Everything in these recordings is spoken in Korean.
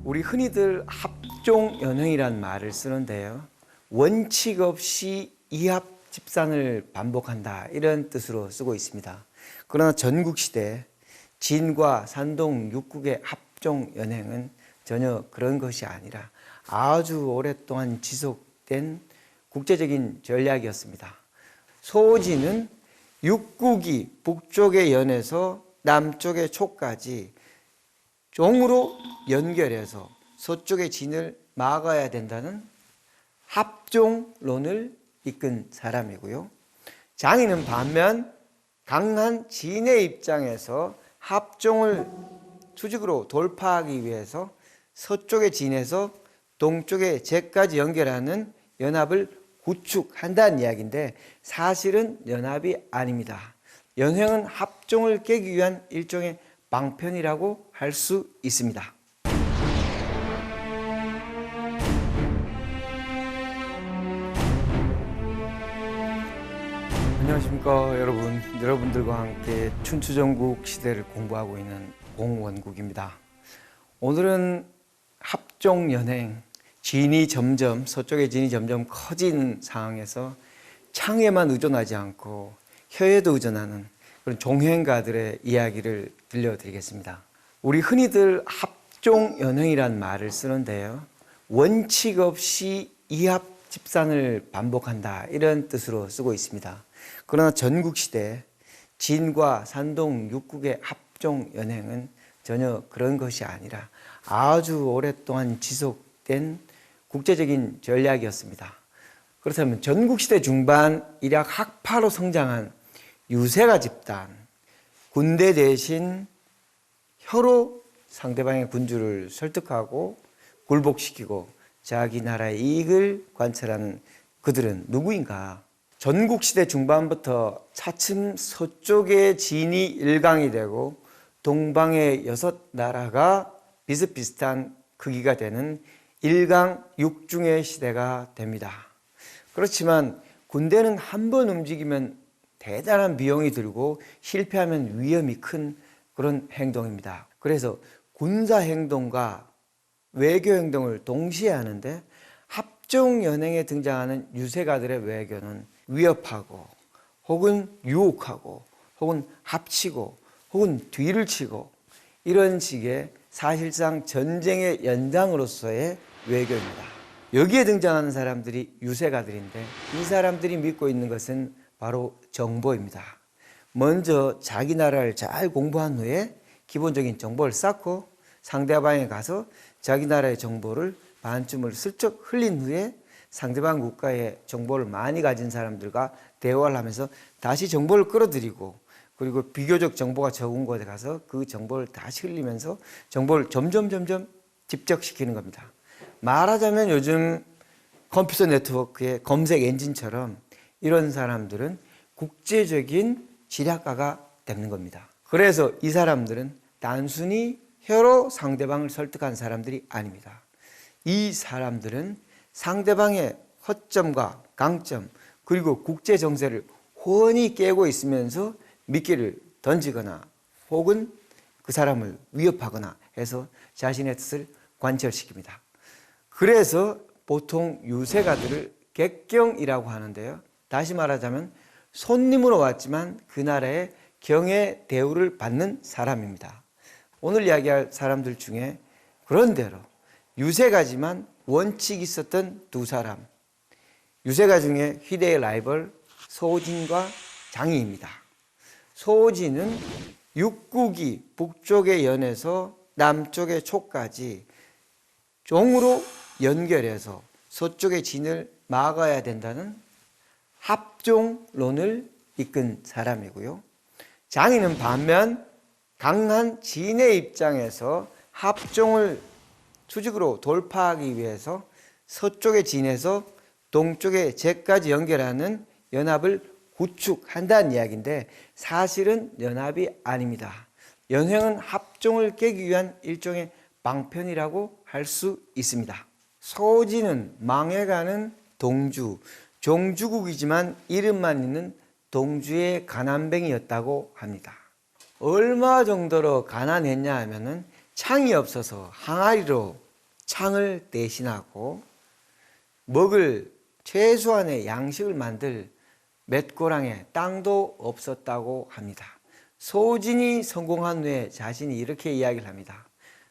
우리 흔히들 합종연횡이란 말을 쓰는데요. 원칙 없이 이합 집산을 반복한다 이런 뜻으로 쓰고 있습니다. 그러나 전국시대 진과 산동 6국의 합종연횡은 전혀 그런 것이 아니라 아주 오랫동안 지속된 국제적인 전략이었습니다. 소진은 육국이 북쪽의 연에서 남쪽의 촉까지 종으로 연결해서 서쪽의 진을 막아야 된다는 합종론을 이끈 사람이고요. 장인은 반면 강한 진의 입장에서 합종을 수직으로 돌파하기 위해서 서쪽의 진에서 동쪽의 제까지 연결하는 연합을 구축한다는 이야기인데 사실은 연합이 아닙니다. 연횡은 합종을 깨기 위한 일종의 방편이라고 할 수 있습니다. 안녕하십니까 여러분. 여러분들과 함께 춘추전국 시대를 공부하고 있는 공원국입니다. 오늘은 합종연행, 서쪽의 진이 점점 커진 상황에서 창에만 의존하지 않고 혀에도 의존하는 그런 종행가들의 이야기를 들려드리겠습니다. 우리 흔히들 합종연횡이란 말을 쓰는데요. 원칙 없이 이합 집산을 반복한다 이런 뜻으로 쓰고 있습니다. 그러나 전국시대 진과 산동 6국의 합종연횡은 전혀 그런 것이 아니라 아주 오랫동안 지속된 국제적인 전략이었습니다. 그렇다면 전국시대 중반 일약 학파로 성장한 유세가 집단, 군대 대신 혀로 상대방의 군주를 설득하고 굴복시키고 자기 나라의 이익을 관철하는 그들은 누구인가? 전국시대 중반부터 차츰 서쪽의 진이 일강이 되고 동방의 6나라가 비슷비슷한 크기가 되는 일강육중의 시대가 됩니다. 그렇지만 군대는 한 번 움직이면 대단한 비용이 들고 실패하면 위험이 큰 그런 행동입니다. 그래서 군사행동과 외교행동을 동시에 하는데 합종연행에 등장하는 유세가들의 외교는 위협하고 혹은 유혹하고 혹은 합치고 혹은 뒤를 치고 이런 식의 사실상 전쟁의 연장으로서의 외교입니다. 여기에 등장하는 사람들이 유세가들인데 이 사람들이 믿고 있는 것은 바로 정보입니다. 먼저 자기 나라를 잘 공부한 후에 기본적인 정보를 쌓고 상대방에 가서 자기 나라의 정보를 반쯤을 슬쩍 흘린 후에 상대방 국가의 정보를 많이 가진 사람들과 대화를 하면서 다시 정보를 끌어들이고 그리고 비교적 정보가 적은 곳에 가서 그 정보를 다시 흘리면서 정보를 점점 집적시키는 겁니다. 말하자면 요즘 컴퓨터 네트워크의 검색 엔진처럼 이런 사람들은 국제적인 지략가가 되는 겁니다. 그래서 이 사람들은 단순히 혀로 상대방을 설득한 사람들이 아닙니다. 이 사람들은 상대방의 허점과 강점 그리고 국제 정세를 훤히 깨고 있으면서 미끼를 던지거나 혹은 그 사람을 위협하거나 해서 자신의 뜻을 관철시킵니다. 그래서 보통 유세가들을 객경이라고 하는데요. 다시 말하자면 손님으로 왔지만 그 나라의 경의 대우를 받는 사람입니다. 오늘 이야기할 사람들 중에 그런대로 유세가지만 원칙이 있었던 두 사람, 유세가 중에 희대의 라이벌 소진과 장이입니다. 소진은 육국이 북쪽의 연에서 남쪽의 촉까지 종으로 연결해서 서쪽의 진을 막아야 된다는 합종론을 이끈 사람이고요. 장인은 반면 강한 진의 입장에서 합종을 수직으로 돌파하기 위해서 서쪽의 진에서 동쪽의 제까지 연결하는 연합을 구축한다는 이야기인데 사실은 연합이 아닙니다. 연횡은 합종을 깨기 위한 일종의 방편이라고 할 수 있습니다. 소진은 망해가는 동주, 종주국이지만 이름만 있는 동주의 가난뱅이였다고 합니다. 얼마 정도로 가난했냐 하면은 창이 없어서 항아리로 창을 대신하고 먹을 최소한의 양식을 만들 맷고랑에 땅도 없었다고 합니다. 소진이 성공한 후에 자신이 이렇게 이야기를 합니다.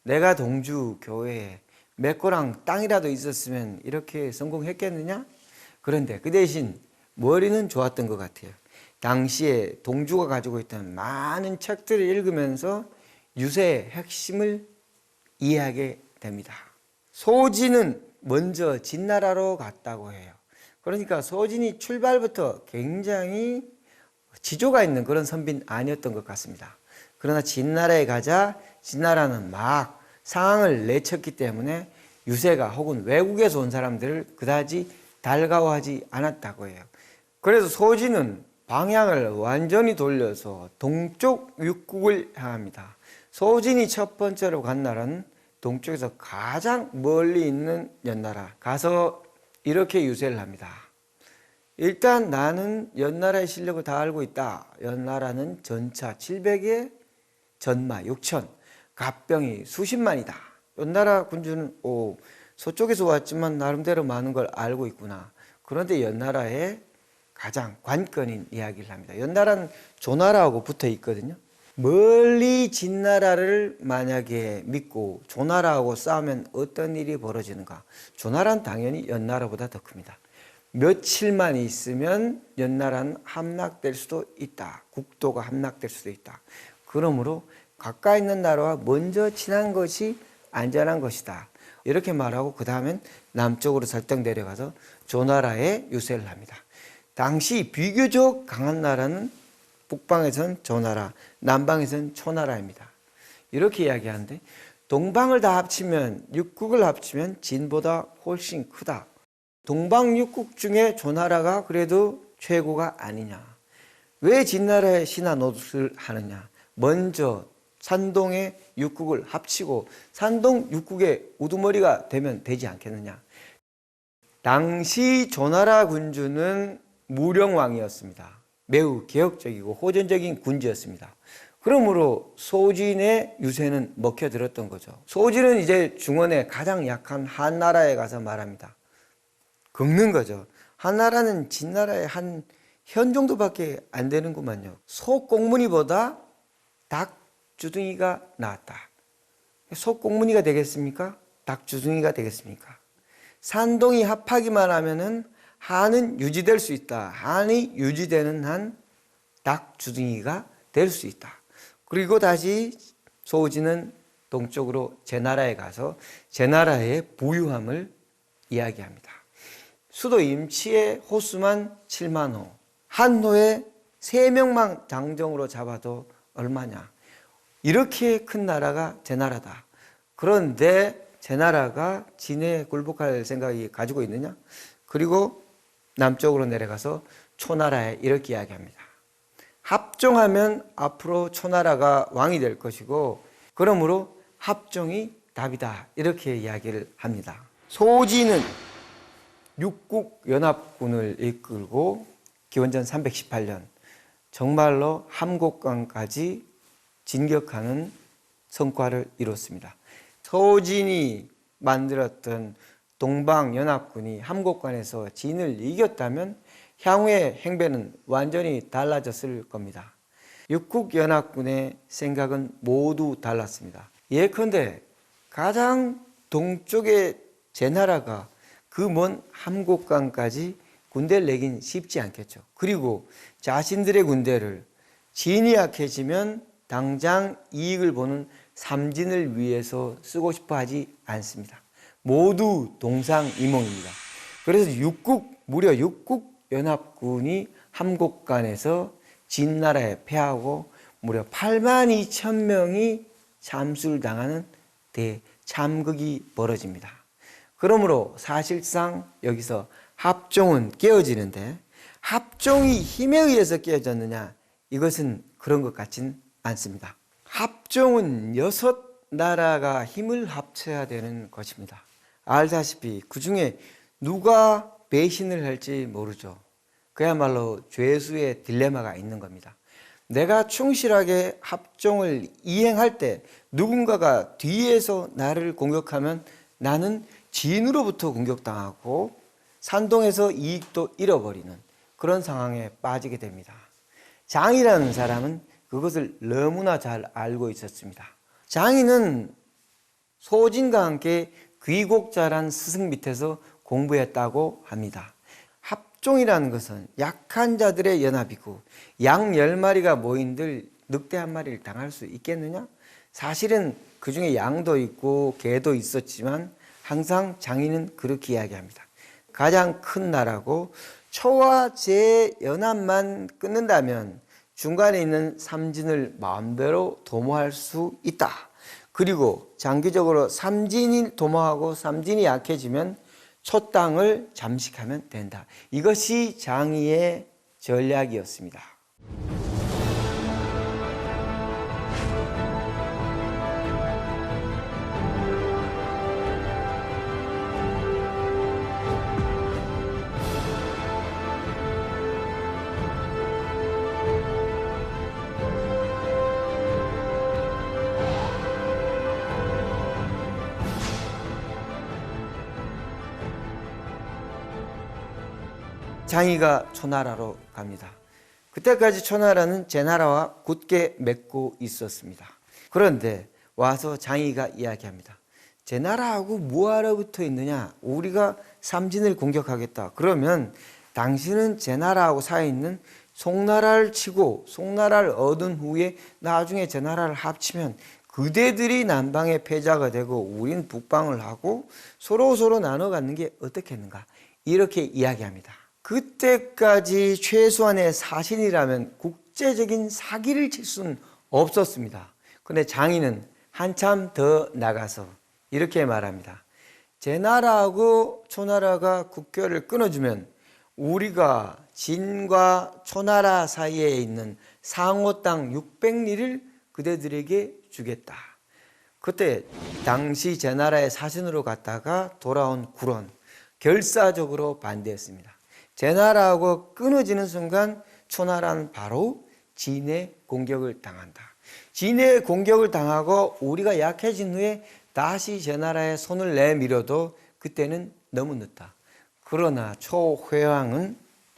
내가 동주 교회에 맷고랑 땅이라도 있었으면 이렇게 성공했겠느냐? 그런데 그 대신 머리는 좋았던 것 같아요. 당시에 동주가 가지고 있던 많은 책들을 읽으면서 유세의 핵심을 이해하게 됩니다. 소진은 먼저 진나라로 갔다고 해요. 그러니까 소진이 출발부터 굉장히 지조가 있는 그런 선비는 아니었던 것 같습니다. 그러나 진나라에 가자 진나라는 막 상황을 내쳤기 때문에 유세가 혹은 외국에서 온 사람들을 그다지 달가워하지 않았다고 해요. 그래서 소진은 방향을 완전히 돌려서 동쪽 육국을 향합니다. 소진이 첫 번째로 간 나라는 동쪽에서 가장 멀리 있는 연나라 가서 이렇게 유세를 합니다. 일단 나는 연나라의 실력을 다 알고 있다. 연나라는 전차 700에 전마 6천, 갑병이 수십만이다. 연나라 군주는 서쪽에서 왔지만 나름대로 많은 걸 알고 있구나. 그런데 연나라의 가장 관건인 이야기를 합니다. 연나라는 조나라하고 붙어 있거든요. 멀리 진나라를 만약에 믿고 조나라하고 싸우면 어떤 일이 벌어지는가? 조나라는 당연히 연나라보다 더 큽니다. 며칠만 있으면 연나라는 함락될 수도 있다. 국도가 함락될 수도 있다. 그러므로 가까이 있는 나라와 먼저 친한 것이 안전한 것이다. 이렇게 말하고 그 다음엔 남쪽으로 살짝 내려가서 조나라에 유세를 합니다. 당시 비교적 강한 나라는 북방에선 조나라, 남방에선 초나라입니다. 이렇게 이야기하는데 동방을 다 합치면 육국을 합치면 진보다 훨씬 크다. 동방 육국 중에 조나라가 그래도 최고가 아니냐. 왜 진나라에 신하 노릇을 하느냐. 먼저 산동의 육국을 합치고 산동 육국의 우두머리가 되면 되지 않겠느냐. 당시 조나라 군주는 무령왕이었습니다. 매우 개혁적이고 호전적인 군주였습니다. 그러므로 소진의 유세는 먹혀들었던 거죠. 소진은 이제 중원에 가장 약한 한나라에 가서 말합니다. 긁는 거죠. 한나라는 진나라의 한 현 정도밖에 안 되는구만요. 소꽁무니보다 닭주둥이가 나았다. 소꽁무니가 되겠습니까? 닭주둥이가 되겠습니까? 산동이 합하기만 하면은 한은 유지될 수 있다. 한이 유지되는 한 닭주둥이가 될 수 있다. 그리고 다시 소진은 동쪽으로 제나라에 가서 제나라의 부유함을 이야기합니다. 수도 임치의 호수만 7만 호, 한 호에 3명만 장정으로 잡아도 얼마냐. 이렇게 큰 나라가 제나라다. 그런데 제나라가 진에 굴복할 생각이 가지고 있느냐? 그리고 남쪽으로 내려가서 초나라에 이렇게 이야기합니다. 합종하면 앞으로 초나라가 왕이 될 것이고 그러므로 합종이 답이다. 이렇게 이야기를 합니다. 소진은 육국연합군을 이끌고 기원전 318년 정말로 함곡강까지 진격하는 성과를 이뤘습니다. 소진이 만들었던 동방연합군이 함곡관에서 진을 이겼다면 향후의 행배는 완전히 달라졌을 겁니다. 육국연합군의 생각은 모두 달랐습니다. 예컨대 가장 동쪽의 제나라가 그 먼 함곡강까지 군대를 내긴 쉽지 않겠죠. 그리고 자신들의 군대를 진이 약해지면 당장 이익을 보는 삼진을 위해서 쓰고 싶어 하지 않습니다. 모두 동상이몽입니다. 그래서 무려 육국연합군이 함곡관에서 진나라에 패하고 무려 8만 2천 명이 참수를 당하는 대참극이 벌어집니다. 그러므로 사실상 여기서 합종은 깨어지는데 합종이 힘에 의해서 깨어졌느냐? 이것은 그런 것 같진 않습니다. 합종은 6나라가 힘을 합쳐야 되는 것입니다. 알다시피 그 중에 누가 배신을 할지 모르죠. 그야말로 죄수의 딜레마가 있는 겁니다. 내가 충실하게 합종을 이행할 때 누군가가 뒤에서 나를 공격하면 나는 지인으로부터 공격당하고 산동에서 이익도 잃어버리는 그런 상황에 빠지게 됩니다. 장이라는 사람은 그것을 너무나 잘 알고 있었습니다. 장이는 소진과 함께 귀곡자란 스승 밑에서 공부했다고 합니다. 합종이라는 것은 약한 자들의 연합이고 양 10마리가 모인들 늑대 한 마리를 당할 수 있겠느냐? 사실은 그 중에 양도 있고 개도 있었지만 항상 장인은 그렇게 이야기합니다. 가장 큰 나라고 초와 제 연합만 끊는다면 중간에 있는 삼진을 마음대로 도모할 수 있다. 그리고 장기적으로 삼진이 도모하고 삼진이 약해지면 초 땅을 잠식하면 된다. 이것이 장이의 전략이었습니다. 장이가 초나라로 갑니다. 그때까지 초나라는 제나라와 굳게 맺고 있었습니다. 그런데 와서 장이가 이야기합니다. 제나라하고 뭐하러 붙어 있느냐? 우리가 삼진을 공격하겠다. 그러면 당신은 제나라하고 사이있는 송나라를 치고 송나라를 얻은 후에 나중에 제나라를 합치면 그대들이 남방의 패자가 되고 우린 북방을 하고 서로 나눠 갖는 게 어떻겠는가? 이렇게 이야기합니다. 그때까지 최소한의 사신이라면 국제적인 사기를 칠 수는 없었습니다. 그런데 장인은 한참 더 나가서 이렇게 말합니다. 제나라하고 초나라가 국교를 끊어주면 우리가 진과 초나라 사이에 있는 상호 땅 600리를 그대들에게 주겠다. 그때 당시 제나라의 사신으로 갔다가 돌아온 구론 결사적으로 반대했습니다. 제나라하고 끊어지는 순간 초나라는 바로 진의 공격을 당한다. 진의 공격을 당하고 우리가 약해진 후에 다시 제나라의 손을 내밀어도 그때는 너무 늦다. 그러나 초회왕은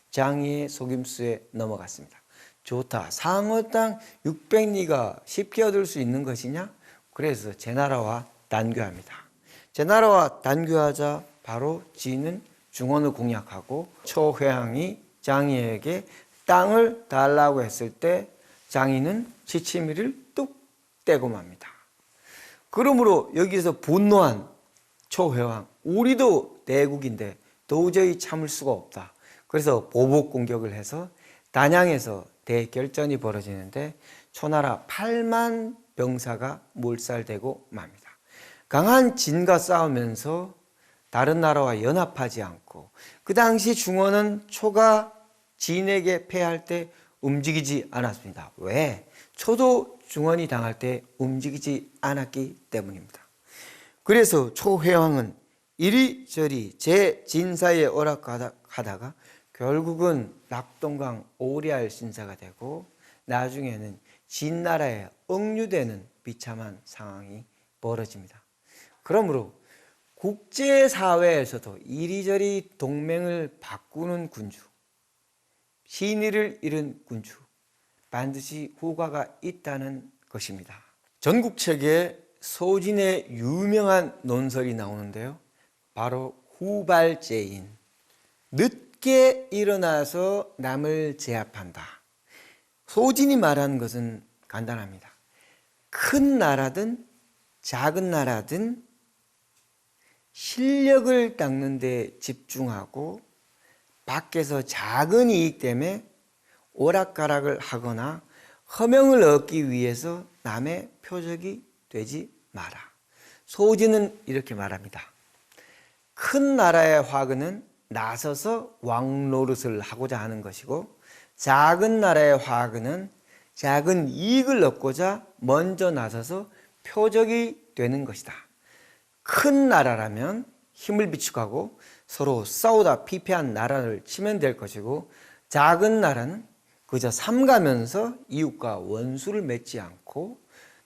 장이의 속임수에 넘어갔습니다. 좋다. 상어 땅 600리가 쉽게 얻을 수 있는 것이냐? 그래서 제나라와 단교합니다. 제나라와 단교하자 바로 진은 중원을 공략하고 초회왕이 장이에게 땅을 달라고 했을 때 장이는 지치미를 뚝 떼고 맙니다. 그러므로 여기서 분노한 초회왕, 우리도 대국인데 도저히 참을 수가 없다. 그래서 보복 공격을 해서 단양에서 대결전이 벌어지는데 초나라 8만 병사가 몰살되고 맙니다. 강한 진과 싸우면서 다른 나라와 연합하지 않고 그 당시 중원은 초가 진에게 패할 때 움직이지 않았습니다. 왜? 초도 중원이 당할 때 움직이지 않았기 때문입니다. 그래서 초회왕은 이리저리 제진 사이에 오락가다가 결국은 낙동강 오리알 신사가 되고 나중에는 진나라에 억류되는 비참한 상황이 벌어집니다. 그러므로 국제사회에서도 이리저리 동맹을 바꾸는 군주, 신의를 잃은 군주, 반드시 후과가 있다는 것입니다. 전국책에 소진의 유명한 논설이 나오는데요. 바로 후발제인, 늦게 일어나서 남을 제압한다. 소진이 말하는 것은 간단합니다. 큰 나라든 작은 나라든 실력을 닦는 데 집중하고 밖에서 작은 이익 때문에 오락가락을 하거나 허명을 얻기 위해서 남의 표적이 되지 마라. 소진은 이렇게 말합니다. 큰 나라의 화근은 나서서 왕 노릇을 하고자 하는 것이고 작은 나라의 화근은 작은 이익을 얻고자 먼저 나서서 표적이 되는 것이다. 큰 나라라면 힘을 비축하고 서로 싸우다 피폐한 나라를 치면 될 것이고 작은 나라는 그저 삼가면서 이웃과 원수를 맺지 않고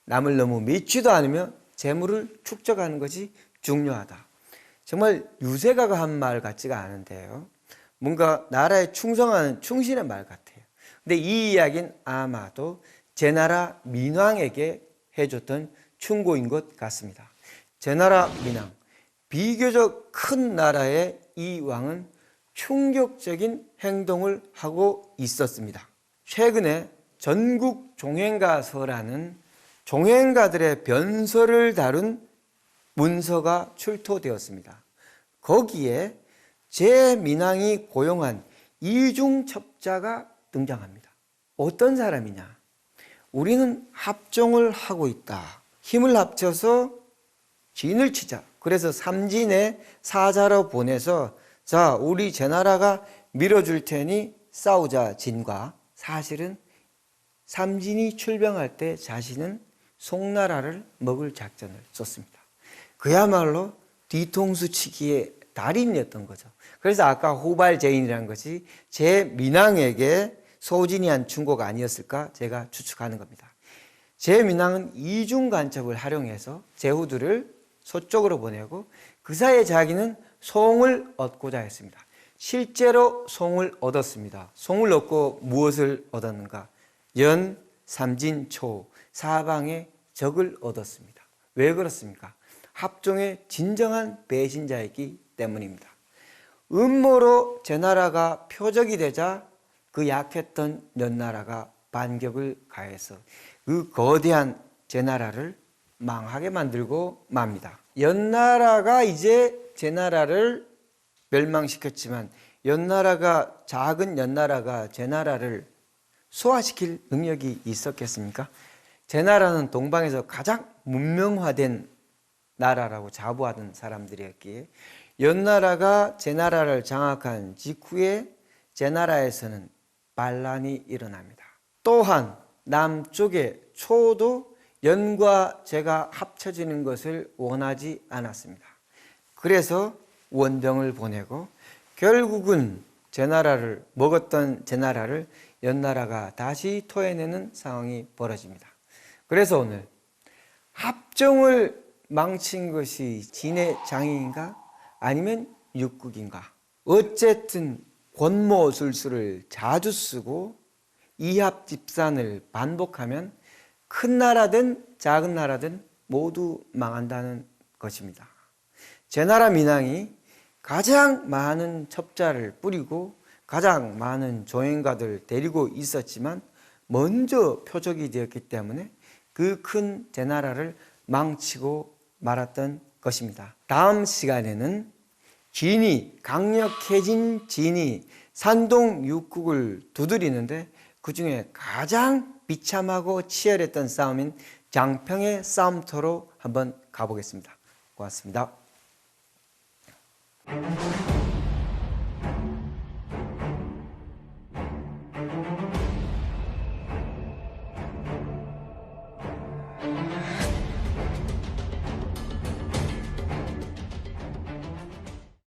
남을 너무 미치도 않으며 재물을 축적하는 것이 중요하다. 정말 유세가가 한 말 같지가 않은데요. 뭔가 나라에 충성하는 충신의 말 같아요. 근데 이 이야기는 아마도 제나라 민왕에게 해줬던 충고인 것 같습니다. 제나라 민왕, 비교적 큰 나라의 이 왕은 충격적인 행동을 하고 있었습니다. 최근에 전국 종행가서라는 종행가들의 변서를 다룬 문서가 출토되었습니다. 거기에 제민왕이 고용한 이중첩자가 등장합니다. 어떤 사람이냐? 우리는 합종을 하고 있다. 힘을 합쳐서 진을 치자. 그래서 삼진에 사자로 보내서 자, 우리 제나라가 밀어줄 테니 싸우자 진과. 사실은 삼진이 출병할 때 자신은 송나라를 먹을 작전을 썼습니다. 그야말로 뒤통수 치기의 달인이었던 거죠. 그래서 아까 호발제인이라는 것이 제민왕에게 소진이 한 충고가 아니었을까 제가 추측하는 겁니다. 제민왕은 이중 간첩을 활용해서 제후들을 서쪽으로 보내고 그 사이에 자기는 송을 얻고자 했습니다. 실제로 송을 얻었습니다. 송을 얻고 무엇을 얻었는가? 연, 삼진, 초, 사방의 적을 얻었습니다. 왜 그렇습니까? 합종의 진정한 배신자이기 때문입니다. 음모로 제나라가 표적이 되자 그 약했던 연나라가 반격을 가해서 그 거대한 제나라를 망하게 만들고 맙니다. 연나라가 이제 제나라를 멸망시켰지만 작은 연나라가 제나라를 소화시킬 능력이 있었겠습니까? 제나라는 동방에서 가장 문명화된 나라라고 자부하던 사람들이었기에 연나라가 제나라를 장악한 직후에 제나라에서는 반란이 일어납니다. 또한 남쪽의 초도 연과 제가 합쳐지는 것을 원하지 않았습니다. 그래서 원병을 보내고 결국은 먹었던 제나라를 연나라가 다시 토해내는 상황이 벌어집니다. 그래서 오늘 합종을 망친 것이 진의 장인인가 아니면 육국인가? 어쨌든 권모술수를 자주 쓰고 이합집산을 반복하면 큰 나라든 작은 나라든 모두 망한다는 것입니다. 제나라 민왕이 가장 많은 첩자를 뿌리고 가장 많은 조행가들 데리고 있었지만 먼저 표적이 되었기 때문에 그 큰 제나라를 망치고 말았던 것입니다. 다음 시간에는 강력해진 진이 산동 육국을 두드리는데 그 중에 가장 비참하고 치열했던 싸움인 장평의 싸움터로 한번 가보겠습니다. 고맙습니다.